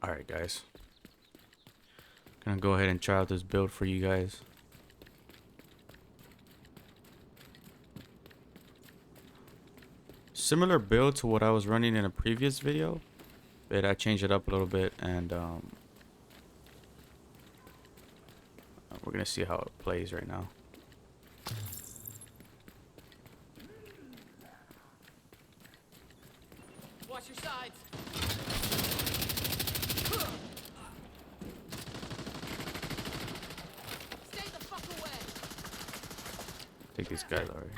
Alright guys, gonna go ahead and try out this build for you guys. Similar build to what I was running in a previous video, but I changed it up a little bit, and we're gonna see how it plays right now. Watch your sides. Stay the fuck away. Take these guys already.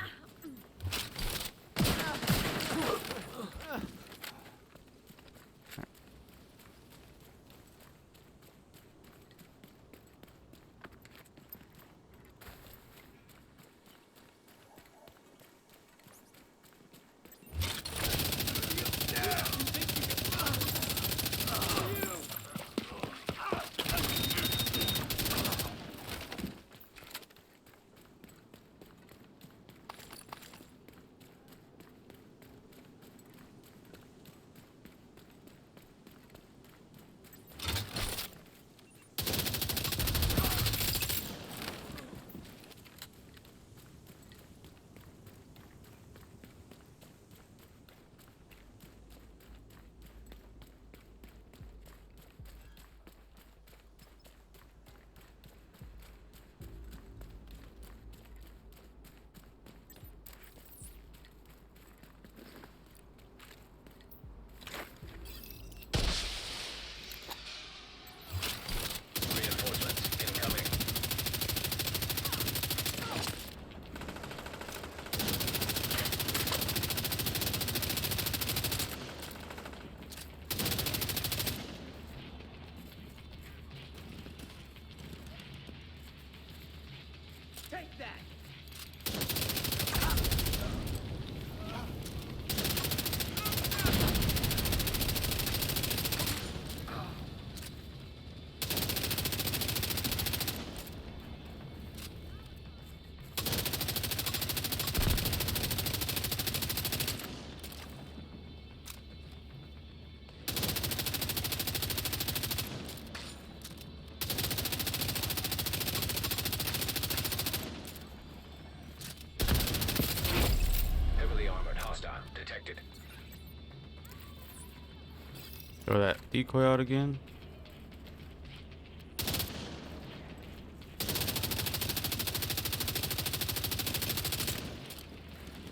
Take that. Heavily armored hostile detected. Throw that decoy out again.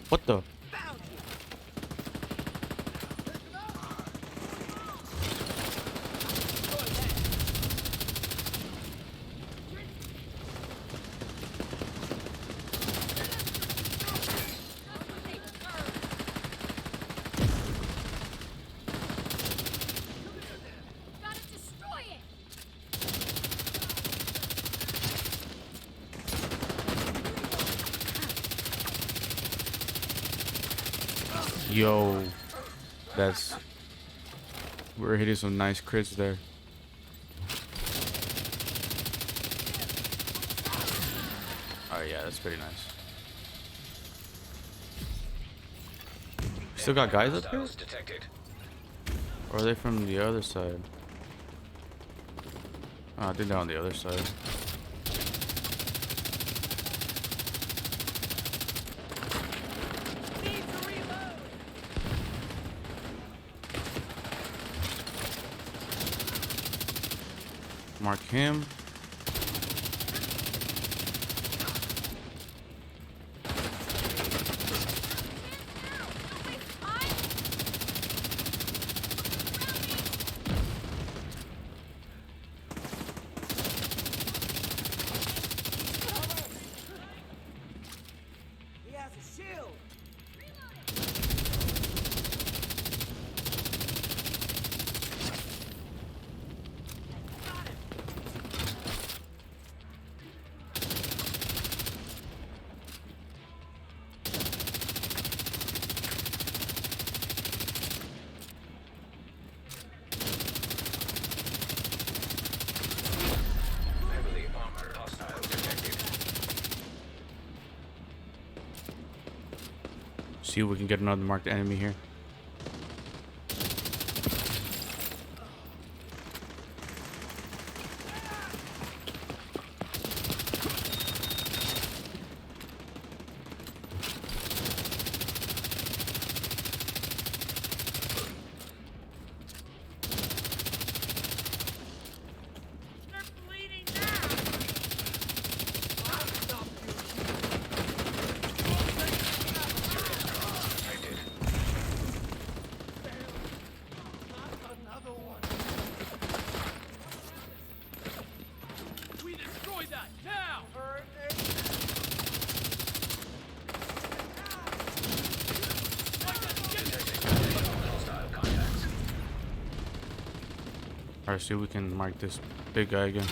What the? Gotta destroy it. Yo, that's, we're hitting some nice crits there. Oh yeah, that's pretty nice. Still got guys up here? Hostiles detected. Or are they from the other side? Oh, I think they're on the other side. Need to reload. Mark him. He has a shield. Heavily armored hostile detected. See if we can get another marked enemy here. Alright, see if we can mark this big guy again.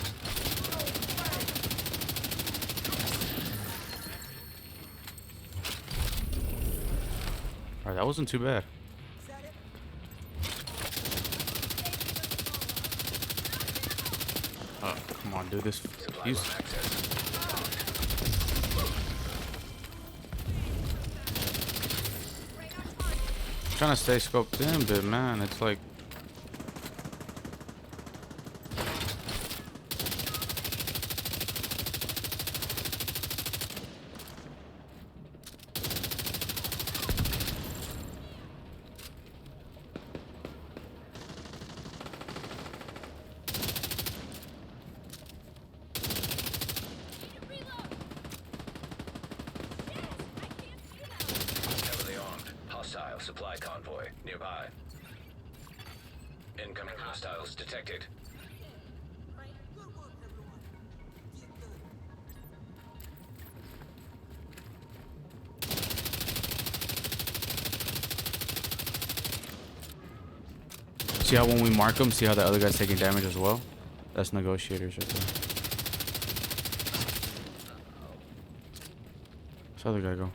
Alright, that wasn't too bad. Oh, come on, dude. This Supply he's room access. trying to stay scoped in, but man, it's like Heavily armed. Hostile supply convoy nearby. Incoming hostiles detected. see how when we mark them, see how the other guy's taking damage as well. That's negotiators right there. Where's the other guy go?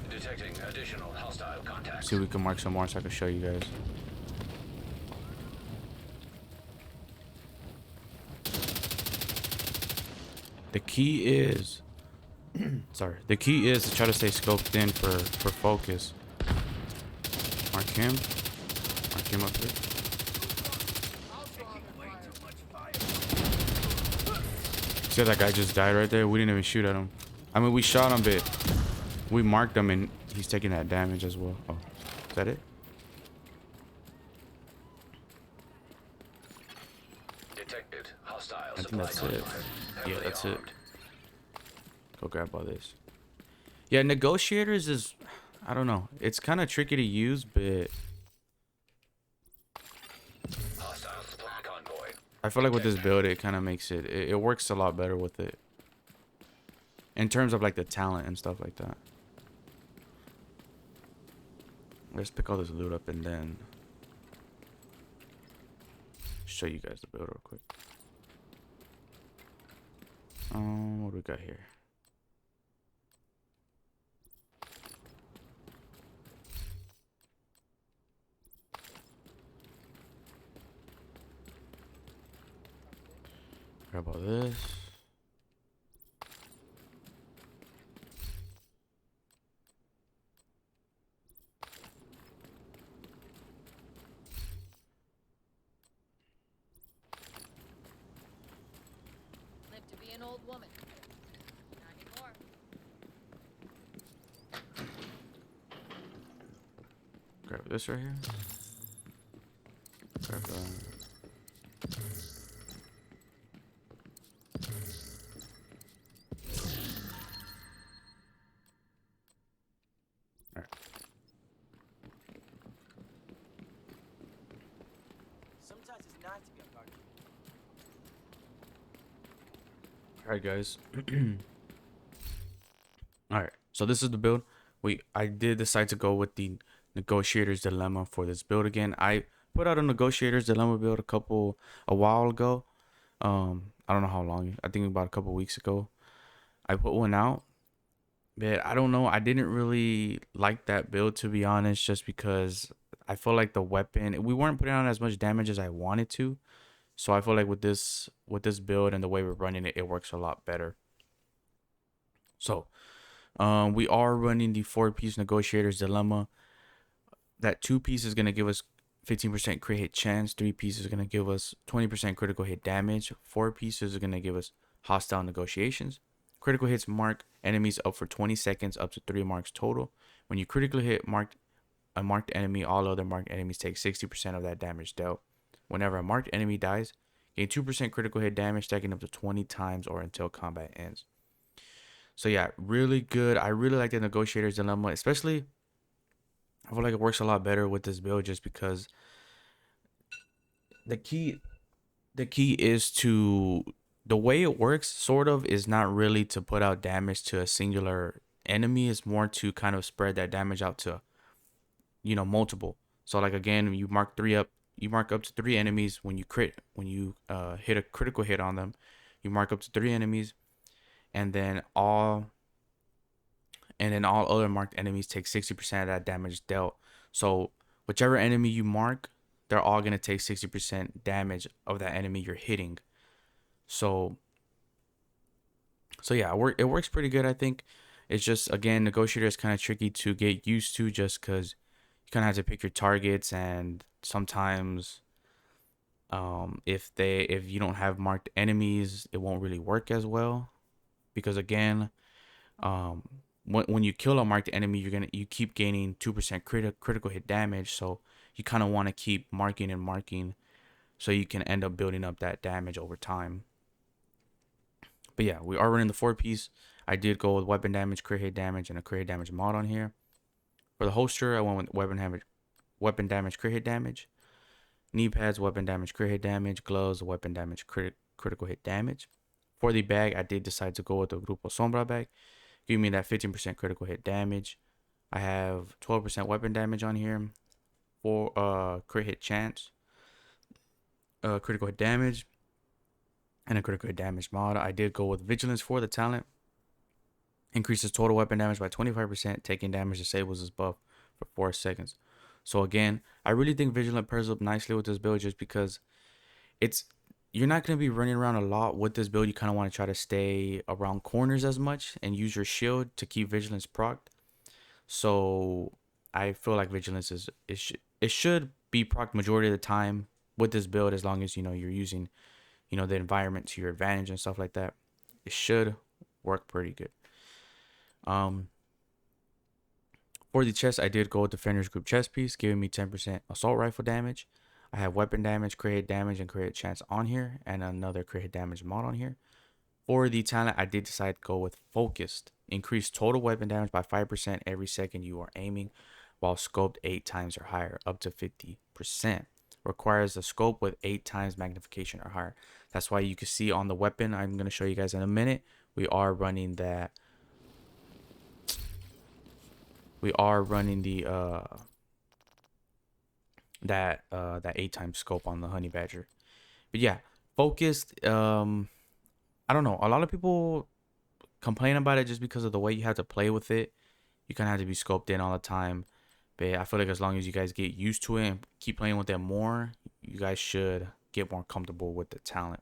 Detecting additional hostile contacts. See if we can mark some more so I can show you guys. The key is sorry. The key is to try to stay scoped in for focus. Mark him. Mark him up here. See how that guy just died right there? We didn't even shoot at him. I mean, we shot him, but we marked him and he's taking that damage as well. Oh, is that it? Detected hostile I think supply that's it. convoy. Yeah, Heavily that's it. armed. Go grab all this. Yeah, negotiators is, I don't know. It's kind of tricky to use, but Hostile supply convoy. I feel like with this build, it kind of makes it works a lot better with it. In terms of like the talent and stuff like that. Let's pick all this loot up and then show you guys the build real quick. What do we got here? Grab all this. Live to be an old woman. Not anymore. Grab this right here. Grab Sometimes it's nice to be on guard. Alright guys. Alright, so this is the build. I did decide to go with the Negotiator's Dilemma for this build again. I put out a Negotiator's Dilemma build a while ago. I don't know how long. I think about a couple weeks ago. I put one out. But I don't know. I didn't really like that build, to be honest, just because I feel like the weapon, we weren't putting on as much damage as I wanted to. So I feel like with this build and the way we're running it, it works a lot better. So we are running the 4-piece Negotiator's Dilemma. That 2-piece is going to give us 15% crit hit chance. 3-piece is going to give us 20% critical hit damage. 4 pieces are going to give us hostile negotiations. Critical hits mark enemies up for 20 seconds, up to 3 marks total. When you critically hit a marked enemy, all other marked enemies take 60% of that damage dealt. Whenever a marked enemy dies, gain 2% critical hit damage, stacking up to 20 times or until combat ends. So yeah, really good. I really like the Negotiator's Dilemma, especially I feel like it works a lot better with this build just because the key is to the way it works sort of is not really to put out damage to a singular enemy. It's more to kind of spread that damage out to, you know, multiple. So like again, you mark up to 3 enemies when you hit a critical hit on them. You mark up to 3 enemies, and then all other marked enemies take 60% of that damage dealt. So whichever enemy you mark, they're all gonna take 60% damage of that enemy you're hitting. So yeah, it works pretty good, I think. It's just, again, negotiator is kind of tricky to get used to, just because you kind of have to pick your targets, and sometimes if you don't have marked enemies, it won't really work as well, because again, um when you kill a marked enemy, you keep gaining 2% critical hit damage. So you kind of want to keep marking and marking, so you can end up building up that damage over time. But yeah, we are running the 4-piece. I did go with weapon damage, crit hit damage, and a crit hit damage mod on here. For the holster, I went with weapon damage, crit hit damage. Knee pads, weapon damage, crit hit damage. Gloves, weapon damage, critical hit damage. For the bag, I did decide to go with the Grupo Sombra bag. Give me that 15% critical hit damage. I have 12% weapon damage on here. For crit hit chance, critical hit damage, and a critical hit damage mod. I did go with vigilance for the talent. Increases total weapon damage by 25%. Taking damage disables this buff for 4 seconds. So again, I really think vigilant pairs up nicely with this build, just because you're not going to be running around a lot with this build. You kind of want to try to stay around corners as much and use your shield to keep vigilance procced. So I feel like vigilance it should be procced majority of the time with this build, as long as you're using the environment to your advantage and stuff like that. It should work pretty good. For the chest, I did go with Defender's Group chest piece, giving me 10% assault rifle damage. I have weapon damage, crit hit damage, and crit hit chance on here, and another crit hit damage mod on here. For the talent, I did decide to go with focused. Increase total weapon damage by 5% every second you are aiming, while scoped 8 times or higher, up to 50%. Requires a scope with 8 times magnification or higher. That's why you can see on the weapon, I'm going to show you guys in a minute, we are running that. We are running the that 8 times scope on the honey badger. But yeah, focused, I don't know, a lot of people complain about it just because of the way you have to play with it. You kind of have to be scoped in all the time. But I feel like as long as you guys get used to it and keep playing with it more, you guys should get more comfortable with the talent.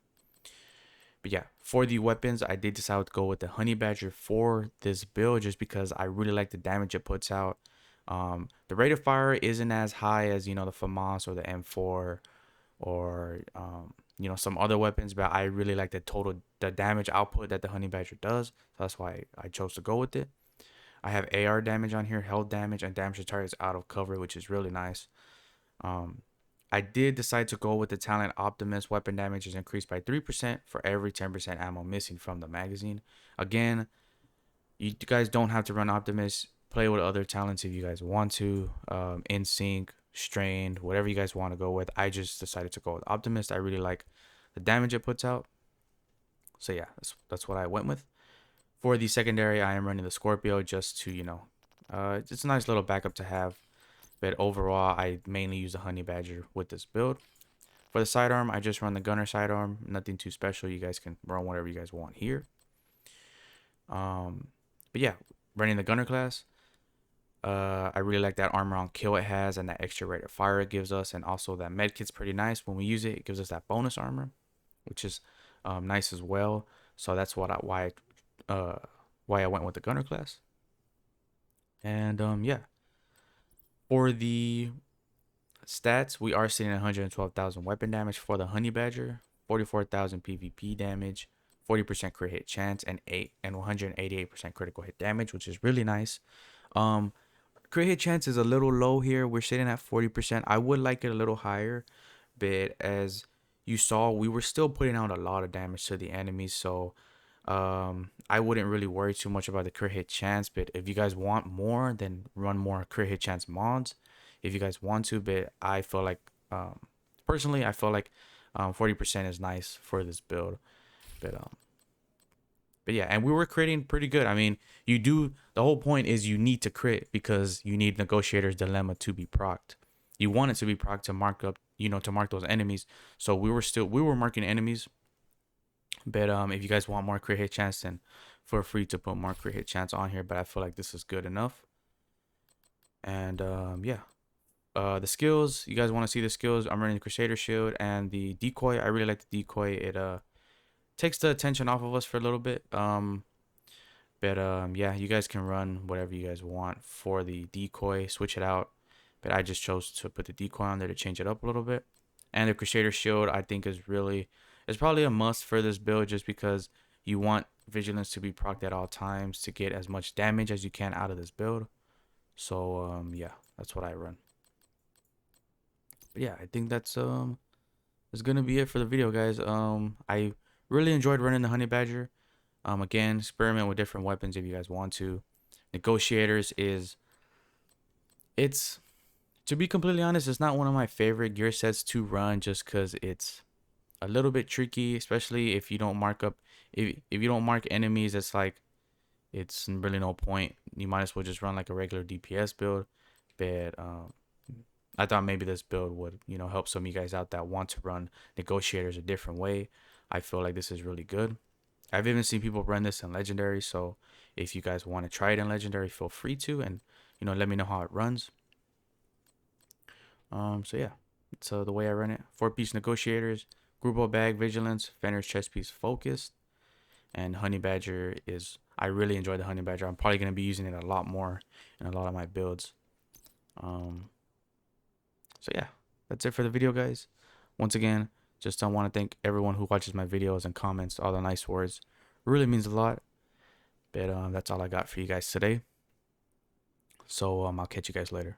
But yeah, for the weapons, I did decide to go with the honey badger for this build, just because I really like the damage it puts out. The rate of fire isn't as high as the FAMAS or the M4 or some other weapons, but I really like the damage output that the honey badger does. So that's why I chose to go with it. I have AR damage on here, health damage, and damage to targets out of cover, which is really nice. I did decide to go with the talent Optimus. Weapon damage is increased by 3% for every 10% ammo missing from the magazine. Again, you guys don't have to run Optimus. Play with other talents if you guys want to. Insync, Strained, whatever you guys want to go with. I just decided to go with Optimus. I really like the damage it puts out. So yeah, that's what I went with. For the secondary, I am running the Scorpio, just to, it's a nice little backup to have. But overall, I mainly use the honey badger with this build. For the sidearm, I just run the gunner sidearm. Nothing too special. You guys can run whatever you guys want here. But yeah, running the gunner class. I really like that armor on kill it has, and that extra rate of fire it gives us, and also that med kit's pretty nice. When we use it, it gives us that bonus armor, which is nice as well. So that's why I went with the gunner class. And yeah. For the stats, we are sitting at 112,000 weapon damage for the honey badger, 44,000 PvP damage, 40% crit hit chance, and 188% critical hit damage, which is really nice. Crit hit chance is a little low here. We're sitting at 40%. I would like it a little higher, but as you saw, we were still putting out a lot of damage to the enemies, so I wouldn't really worry too much about the crit hit chance. But if you guys want more, then run more crit hit chance mods if you guys want to. But I feel like personally, I feel like 40% is nice for this build. But yeah, and we were critting pretty good. I mean, the whole point is you need to crit because you need Negotiator's Dilemma to be procced. You want it to be procced to mark up, to mark those enemies. So we were marking enemies. But if you guys want more crit hit chance, then feel free to put more crit hit chance on here. But I feel like this is good enough. And yeah. The skills, you guys want to see the skills? I'm running the Crusader Shield and the decoy. I really like the decoy. It takes the attention off of us for a little bit. Yeah, you guys can run whatever you guys want for the decoy, switch it out. But I just chose to put the decoy on there to change it up a little bit. And the Crusader Shield I think is probably a must for this build, just because you want Vigilance to be procced at all times to get as much damage as you can out of this build. So yeah, that's what I run. But yeah, I think that's gonna be it for the video, guys. I really enjoyed running the Honey Badger. Again, experiment with different weapons if you guys want to. Negotiators to be completely honest, it's not one of my favorite gear sets to run, just because it's a little bit tricky, especially if you don't mark up. If you don't mark enemies, it's really no point. You might as well just run like a regular DPS build. But I thought maybe this build would, help some of you guys out that want to run Negotiators a different way. I feel like this is really good. I've even seen people run this in Legendary, so if you guys want to try it in Legendary, feel free to, and let me know how it runs. So yeah, it's the way I run it. 4-piece Negotiators, Grupo Bag Vigilance, Fenrir's Chest Piece Focused, and Honey Badger I really enjoy the Honey Badger. I'm probably gonna be using it a lot more in a lot of my builds. So yeah, that's it for the video, guys. Once again, just I want to thank everyone who watches my videos and comments, all the nice words. It really means a lot. But that's all I got for you guys today. So I'll catch you guys later.